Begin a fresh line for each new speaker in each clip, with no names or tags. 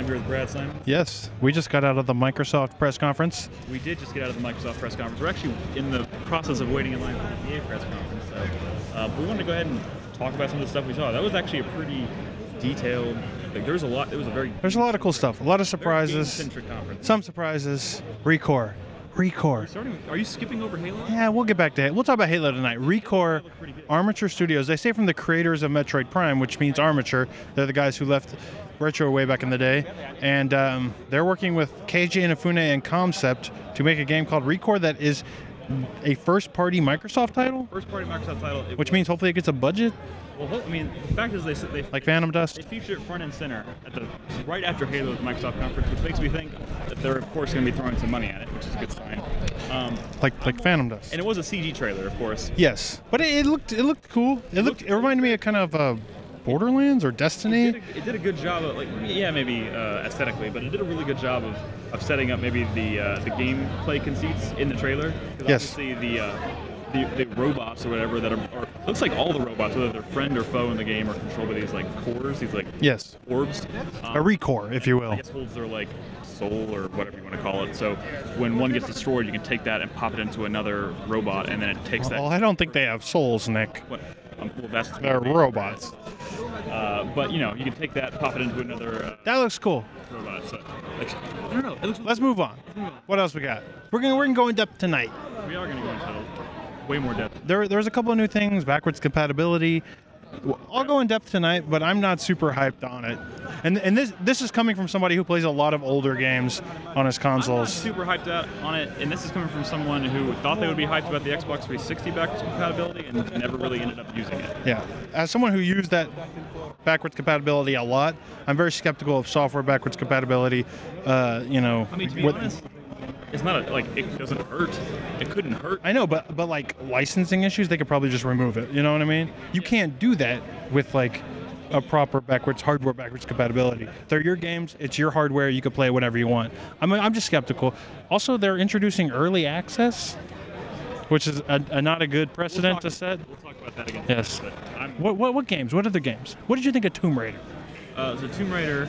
I'm here with Brad Simon.
Yes, we just got out of the Microsoft press conference.
We did just get out of the Microsoft press conference. We're actually in the process of waiting in line for the EA press conference. So we wanted to go ahead and talk about some of the stuff we saw. That was actually a pretty detailed. Like, there was a lot. It was a very.
There's a lot of cool stuff. A lot of surprises.
Game-centric conference.
Some surprises. Recore.
Are you skipping over Halo?
Yeah, we'll get back to it. We'll talk about Halo tonight. Recore, Armature Studios. They say from the creators of Metroid Prime, which means Armature. They're the guys who left Retro way back in the day. And they're working with KJ Inafune and Concept to make a game called Recore that is a first-party Microsoft title.
First-party Microsoft title.
Which means hopefully it gets a budget.
Well, I mean, the fact is they
like Phantom Dust.
They featured it front and center right after Halo's Microsoft conference, which makes me think that they're of course going to be throwing some money at it, which is a good sign.
Like Phantom Dust.
And it was a CG trailer, of course.
Yes, but it looked cool. It reminded me of kind of Borderlands or Destiny.
It did a good job of maybe aesthetically, but it did a really good job of setting up maybe the gameplay conceits in the trailer.
Yes.
Obviously the robots or whatever that are looks like all the robots, whether they're friend or foe in the game, are controlled by these like cores, these like orbs.
A recore, if you will.
I guess holds their like soul or whatever you want to call it. So when one gets destroyed, you can take that and pop it into another robot, and then it takes that.
Well, I don't think they have souls, Nick.
Well, that's
they're robots.
But you can take that, pop it into another.
That looks cool.
Robot. So, I don't know.
Let's move on. What else we got? We're gonna go in depth tonight.
We are gonna go into way more depth.
There's a couple of new things. Backwards compatibility. I'll go in depth tonight, but I'm not super hyped on it. And this is coming from somebody who plays a lot of older games on his consoles.
I'm not super hyped out on it, and this is coming from someone who thought they would be hyped about the Xbox 360 backwards compatibility and never really ended up using it.
Yeah. As someone who used that backwards compatibility a lot, I'm very skeptical of software backwards compatibility.
I mean, to be honest, it's not it doesn't hurt. It couldn't hurt.
I know, but like licensing issues, they could probably just remove it. You know what I mean? You can't do that with like a proper hardware backwards compatibility. They're your games. It's your hardware. You can play it whenever you want. I'm just skeptical. Also, they're introducing early access, which is not a good precedent to set.
We'll talk about that again.
Yes. What games? What other games? What did you think of Tomb Raider?
Tomb Raider.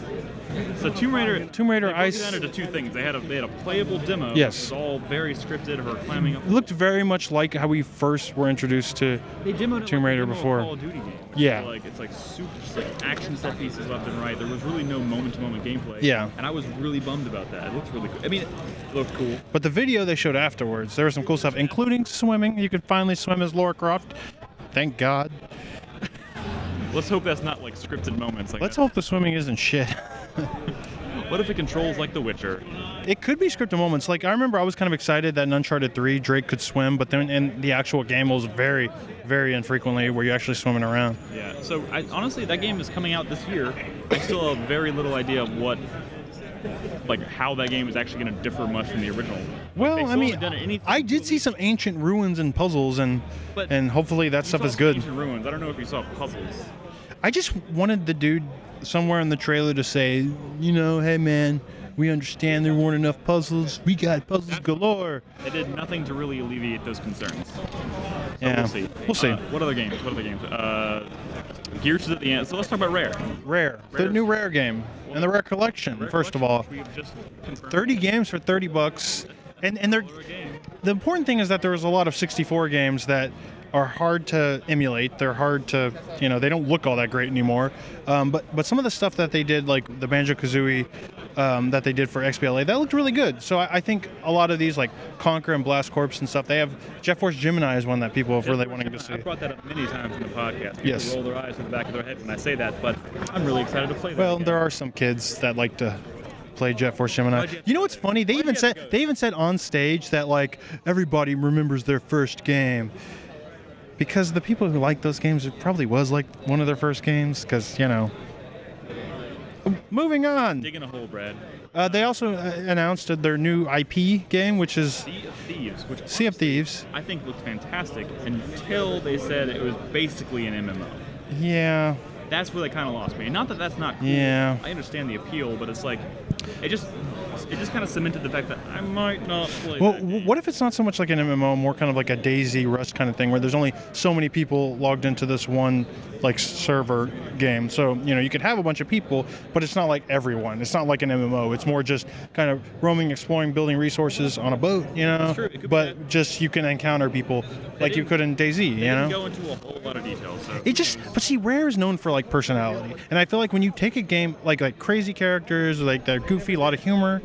Tomb Raider. They broke it down into two things. They had a playable demo.
Yes.
Which was all very scripted. Her climbing up.
It looked very much like how we first were introduced to Tomb Raider before.
Call of Duty game.
Yeah.
So it's like super, just like action set pieces left and right. There was really no moment-to-moment gameplay.
Yeah.
And I was really bummed about that. It looked really cool. I mean, it looked cool.
But the video they showed afterwards, there was some cool stuff, including swimming. You could finally swim as Lara Croft. Thank God.
Let's hope that's not like scripted moments.
Let's hope the swimming isn't shit.
What if it controls like The Witcher?
It could be scripted moments. Like, I remember I was kind of excited that in Uncharted 3, Drake could swim, but then in the actual game it was very, very infrequently where you're actually swimming around.
Yeah, so honestly, that game is coming out this year. I still have very little idea of how that game is actually going to differ much from the original.
Well, I mean, I did see some ancient ruins and puzzles, and hopefully that stuff is good.
Ancient ruins. I don't know if you saw puzzles.
I just wanted the dude somewhere in the trailer to say, hey man, we understand there weren't enough puzzles. We got puzzles galore.
They did nothing to really alleviate those concerns. So
yeah,
we'll see.
What
other games? Gears is at the end. So let's talk about Rare.
The new Rare game and the Rare Collection. First of all, 30 games for $30, and the important thing is that there's a lot of 64 games that are hard to emulate. They're hard to, they don't look all that great anymore. But some of the stuff that they did, like the Banjo-Kazooie that they did for XBLA, that looked really good. So I think a lot of these, like Conquer and Blast Corps and stuff, they have Force Gemini is one that people have really wanted to see.
I brought that up many times in the podcast. People
Yes.
roll their eyes to the back of their head when I say that, but I'm really excited to play that.
Well, there are some kids that like to play Jet Force Gemini. You know what's funny? They even said on stage that like everybody remembers their first game. Because the people who like those games, it probably was like one of their first games. Because, Moving on.
Digging a hole, Brad.
They also announced their new IP game, which is
Sea of Thieves.
I
think looked fantastic until they said it was basically an MMO.
Yeah.
That's where they kind of lost me. Not that that's not cool.
Yeah.
I understand the appeal, but it's like, it it just kind of cemented the fact that I might not play
Well,
that game.
what if it's not so much like an MMO, more kind of like a Daisy Rust kind of thing, where there's only so many people logged into this one like server game. So you could have a bunch of people, but it's not like everyone. It's not like an MMO. It's more just kind of roaming, exploring, building resources on a boat.
That's true. It could be
But
that.
just you can encounter people like you could in Daisy.
They didn't go into a whole lot of detail. So
But see, Rare is known for like personality, and I feel like when you take a game like crazy characters, like they're goofy, a lot of humor,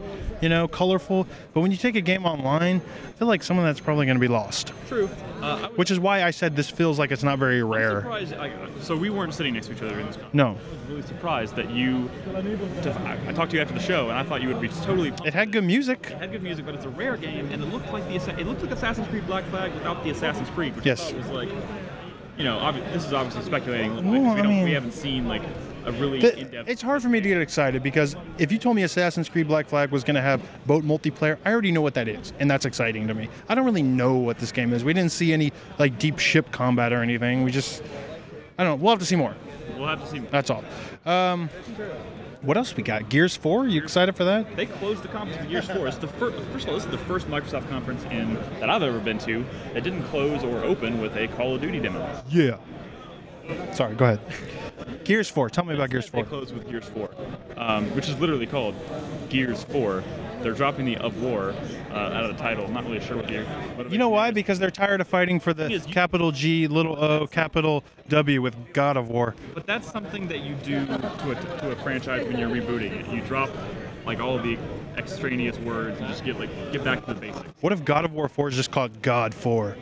colorful. But when you take a game online, I feel like some of that's probably going to be lost.
true.
Which is why I said this feels like it's not very
I'm
rare.
surprised. So we weren't sitting next to each other in this conference.
No,
I was really surprised that you. I talked to you after the show, and I thought you would be totally.
it had good music.
It had good music, but it's a Rare game, and it looked like Assassin's Creed Black Flag without the Assassin's Creed, which
Yes.
I thought was like, this is obviously speculating.
Well,
Because
I mean-
we haven't seen like a really in-depth.
It's hard for me to get excited because if you told me Assassin's Creed Black Flag was going to have boat multiplayer, I already know what that is, and that's exciting to me. I don't really know what this game is. We didn't see any like deep ship combat or anything. I don't know. We'll have to see more.
We'll have to see.
That's all. What else we got? Gears 4? You excited for that?
They closed the conference with Gears 4. It's the first of all, this is the first Microsoft conference that I've ever been to that didn't close or open with a Call of Duty demo.
Yeah. Sorry, go ahead. Gears 4. Tell me about Gears 4.
They closed with Gears 4, which is literally called Gears 4. They're dropping the of war out of the title. I'm not really sure what
You know why? Because they're tired of fighting for the capital G, little O, capital W with God of War.
But that's something that you do to a franchise when you're rebooting it. You drop like all of the extraneous words and just get back to the basics.
What if God of War 4 is just called God 4?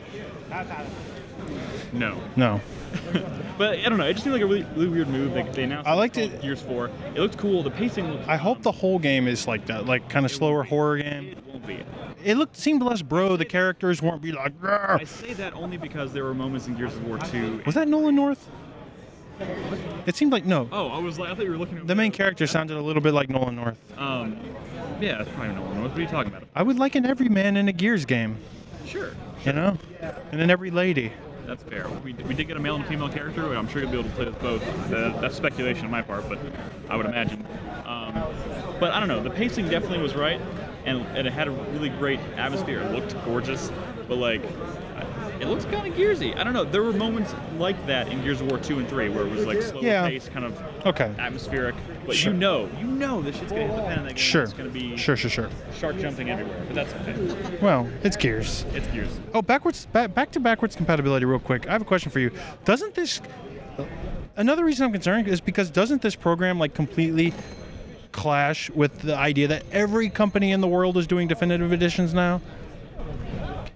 No.
No.
But I don't know. It just seemed like a really, really weird move. They announced
I liked
called
it.
Gears 4. It looked cool. The pacing looked.
I hope the whole game is like that, like kind of slower horror game.
It won't be.
It seemed less bro. The characters weren't be like.
I say that only because there were moments in Gears of War 2.
Was that Nolan North? It seemed like no.
Oh, I thought you were looking at
The main character sounded a little bit like Nolan North.
Yeah, that's probably Nolan North. What are you talking about?
I would like an every man in a Gears game,
Sure.
and then every lady.
That's fair. We did get a male and female character, but I'm sure you'll be able to play with both. That's speculation on my part, but I would imagine. But I don't know. The pacing definitely was right, and it had a really great atmosphere. It looked gorgeous, but it looks kind of Gearsy. I don't know. There were moments like that in Gears of War 2 and 3 where it was like slower paced, kind of atmospheric. But
Sure.
you know this shit's gonna hit the fan of that game.
Sure.
It's gonna be
Sure.
shark jumping everywhere. But that's okay.
Well, it's Gears.
It's Gears.
Oh, back to backwards compatibility real quick. I have a question for you. Doesn't this... Another reason I'm concerned is because doesn't this program like completely clash with the idea that every company in the world is doing definitive editions now?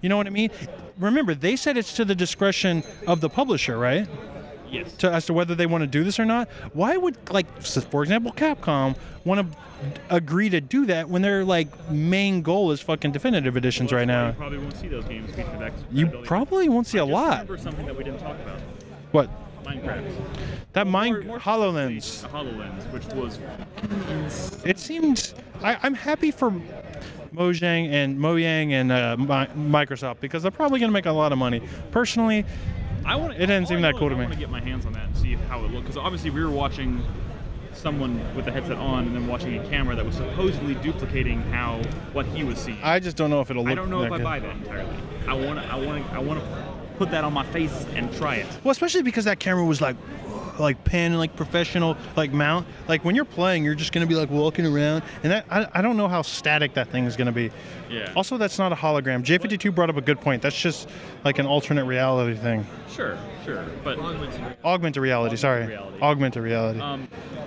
You know what I mean? Remember, they said it's to the discretion of the publisher, right?
Yes.
As to whether they want to do this or not. Why would, for example, Capcom want to agree to do that when their main goal is fucking definitive editions right now?
You probably won't see those games featured back.
You probably won't see a lot.
Remember something that we didn't talk about.
What?
Minecraft.
That
More
HoloLens.
The HoloLens, which was
It seemed. I'm happy for Mojang and Microsoft because they're probably going to make a lot of money. Personally, it didn't seem that cool to me.
I want to get my hands on that and see how it looked, because obviously we were watching someone with the headset on and then watching a camera that was supposedly duplicating what he was seeing.
I just don't know if it'll look.
I don't know if I
good.
buy that entirely. I want to put that on my face and try it.
Well, especially because that camera was like pan, professional, mount. When you're playing, you're just going to be walking around, and that I don't know how static that thing is going to be.
Yeah.
Also, that's not a hologram. J52 brought up a good point. That's just an alternate reality thing.
Sure, but
Augmented reality. Sorry, augmented reality.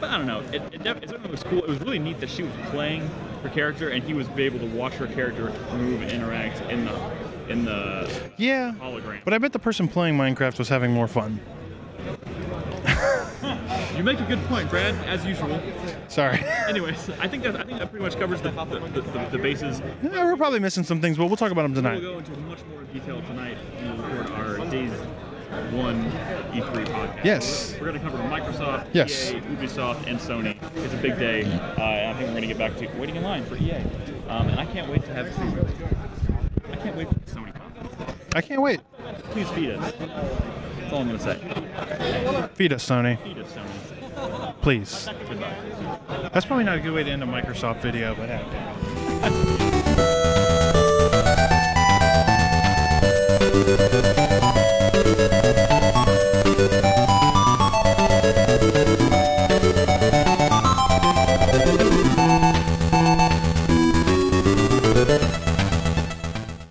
But I don't know. It certainly was cool. It was really neat that she was playing her character, and he was able to watch her character move and interact in the hologram.
But I bet the person playing Minecraft was having more fun.
You make a good point, Brad, as usual.
Sorry.
Anyways, I think that pretty much covers the bases.
Yeah, we're probably missing some things, but we'll talk about them tonight.
We'll go into much more detail tonight when we record our Days 1 E3 podcast.
Yes.
We're going to cover Microsoft,
Yes.
EA, Ubisoft, and Sony. It's a big day, and I think we're going to get back to waiting in line for EA. And I can't wait to have food. I can't wait for the Sony conference.
I can't wait.
Please feed us. That's all I'm going to say.
Feed us, Sony.
Feed us, Sony.
Please.
Goodbye.
That's probably not a good way to end a Microsoft video, but hey.